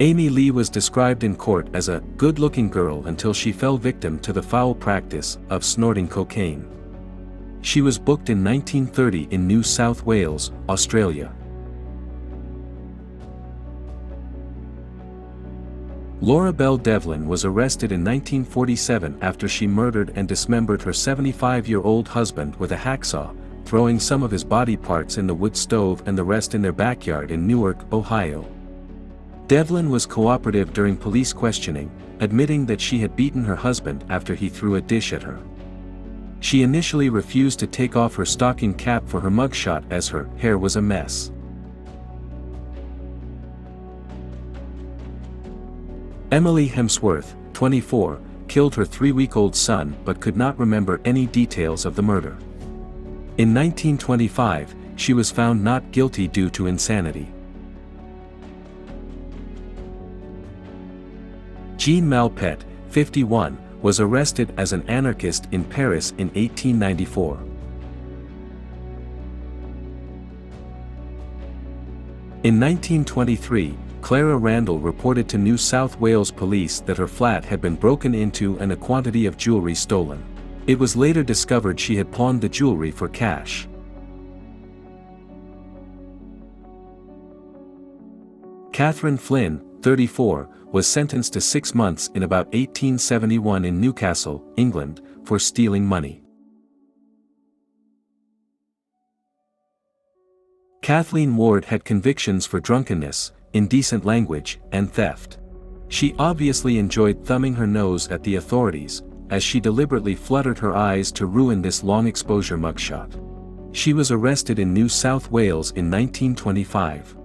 Amy Lee was described in court as a good-looking girl until she fell victim to the foul practice of snorting cocaine. She was booked in 1930 in New South Wales, Australia. Laura Bell Devlin was arrested in 1947 after she murdered and dismembered her 75-year-old husband with a hacksaw, throwing some of his body parts in the wood stove and the rest in their backyard in Newark, Ohio. Devlin was cooperative during police questioning, admitting that she had beaten her husband after he threw a dish at her. She initially refused to take off her stocking cap for her mugshot as her hair was a mess. Emily Hemsworth, 24, killed her 3-week-old son but could not remember any details of the murder. In 1925, she was found not guilty due to insanity. Jean Malpet, 51, was arrested as an anarchist in Paris in 1894. In 1923, Clara Randall reported to New South Wales police that her flat had been broken into and a quantity of jewelry stolen. It was later discovered she had pawned the jewelry for cash. Catherine Flynn, 34, was sentenced to 6 months in about 1871 in Newcastle, England, for stealing money. Kathleen Ward had convictions for drunkenness, indecent language, and theft. She obviously enjoyed thumbing her nose at the authorities, as she deliberately fluttered her eyes to ruin this long-exposure mugshot. She was arrested in New South Wales in 1925.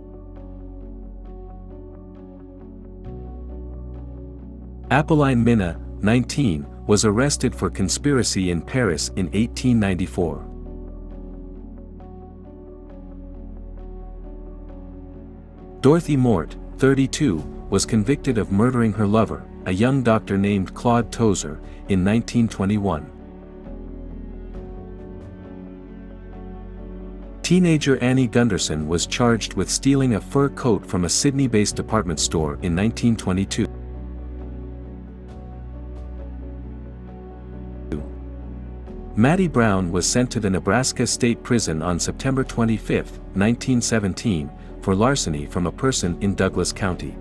Apolline Minna, 19, was arrested for conspiracy in Paris in 1894. Dorothy Mort, 32, was convicted of murdering her lover, a young doctor named Claude Tozer, in 1921. Teenager Annie Gunderson was charged with stealing a fur coat from a Sydney-based department store in 1922. Maddie Brown was sent to the Nebraska State Prison on September 25, 1917, for larceny from a person in Douglas County.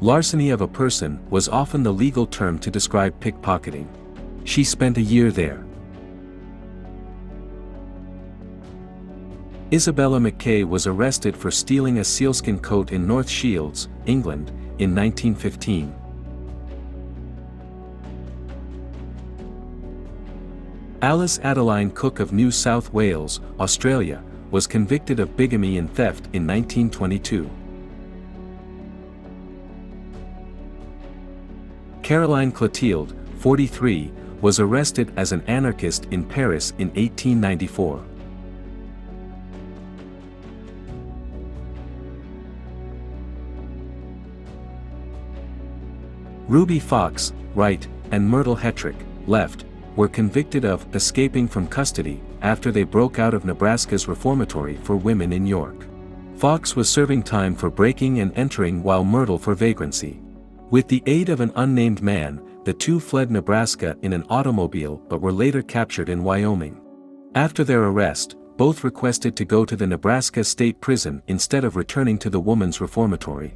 Larceny of a person was often the legal term to describe pickpocketing. She spent a year there. Isabella McKay was arrested for stealing a sealskin coat in North Shields, England, in 1915. Alice Adeline Cook of New South Wales, Australia, was convicted of bigamy and theft in 1922. Caroline Clotilde, 43, was arrested as an anarchist in Paris in 1894. Ruby Fox, right, and Myrtle Hetrick, left, were convicted of escaping from custody after they broke out of Nebraska's reformatory for women in York. Fox was serving time for breaking and entering while Myrtle for vagrancy. With the aid of an unnamed man, the two fled Nebraska in an automobile but were later captured in Wyoming. After their arrest, both requested to go to the Nebraska State Prison instead of returning to the women's reformatory.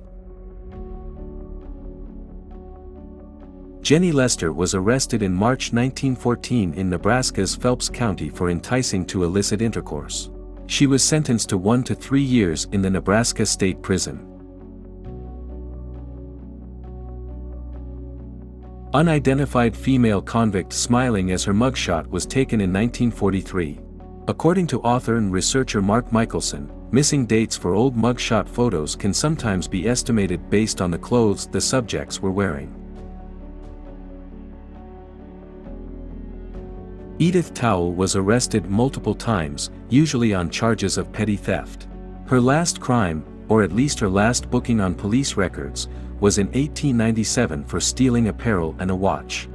Jenny Lester was arrested in March 1914 in Nebraska's Phelps County for enticing to illicit intercourse. She was sentenced to 1 to 3 years in the Nebraska State Prison. Unidentified female convict smiling as her mugshot was taken in 1943. According to author and researcher Mark Michelson, missing dates for old mugshot photos can sometimes be estimated based on the clothes the subjects were wearing. Edith Towle was arrested multiple times, usually on charges of petty theft. Her last crime, or at least her last booking on police records, was in 1897 for stealing apparel and a watch.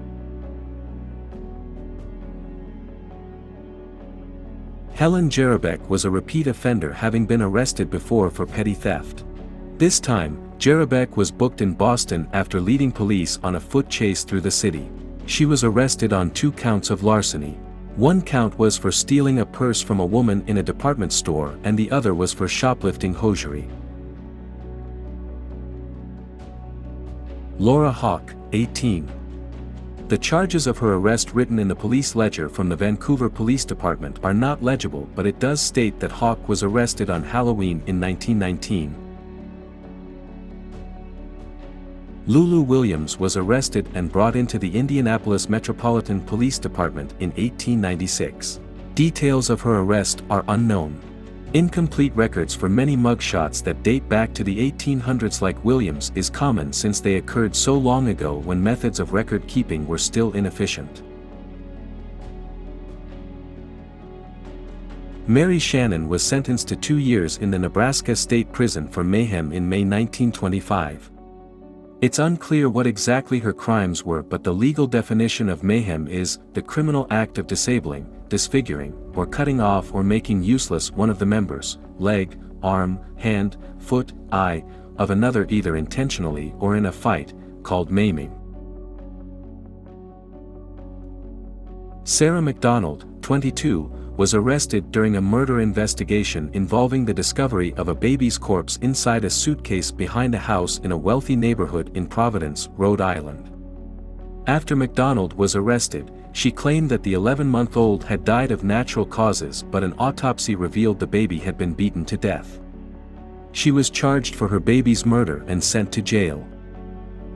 Helen Jerebeck was a repeat offender, having been arrested before for petty theft. This time, Jerebeck was booked in Boston after leading police on a foot chase through the city. She was arrested on 2 counts of larceny. One count was for stealing a purse from a woman in a department store and the other was for shoplifting hosiery. Laura Hawk, 18. The charges of her arrest written in the police ledger from the Vancouver Police Department are not legible, but it does state that Hawk was arrested on Halloween in 1919. Lulu Williams was arrested and brought into the Indianapolis Metropolitan Police Department in 1896. Details of her arrest are unknown. Incomplete records for many mugshots that date back to the 1800s like Williams is common since they occurred so long ago when methods of record keeping were still inefficient. Mary Shannon was sentenced to 2 years in the Nebraska State Prison for mayhem in May 1925. It's unclear what exactly her crimes were, but the legal definition of mayhem is the criminal act of disabling, disfiguring, or cutting off or making useless one of the members, leg, arm, hand, foot, eye, of another either intentionally or in a fight, called maiming. Sarah McDonald, 22, was arrested during a murder investigation involving the discovery of a baby's corpse inside a suitcase behind a house in a wealthy neighborhood in Providence, Rhode Island. After McDonald was arrested, she claimed that the 11-month-old had died of natural causes, but an autopsy revealed the baby had been beaten to death. She was charged for her baby's murder and sent to jail.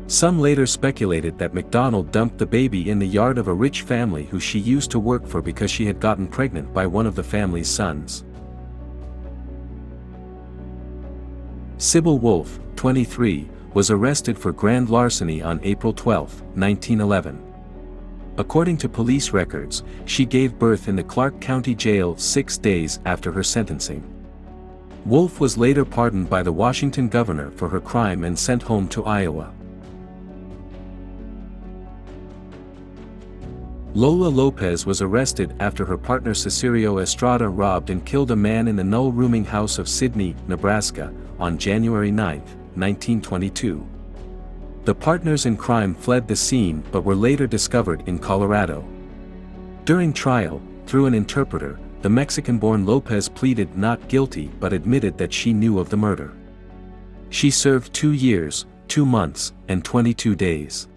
Some later speculated that McDonald dumped the baby in the yard of a rich family who she used to work for because she had gotten pregnant by one of the family's sons. Sybil Wolfe, 23, was arrested for grand larceny on April 12, 1911. According to police records, she gave birth in the Clark County Jail 6 days after her sentencing. Wolfe was later pardoned by the Washington governor for her crime and sent home to Iowa. Lola Lopez was arrested after her partner Cesareo Estrada robbed and killed a man in the Null rooming house of Sidney, Nebraska, on January 9, 1922. The partners in crime fled the scene but were later discovered in Colorado. During trial, through an interpreter, the Mexican-born Lopez pleaded not guilty but admitted that she knew of the murder. She served 2 years, 2 months, and 22 days.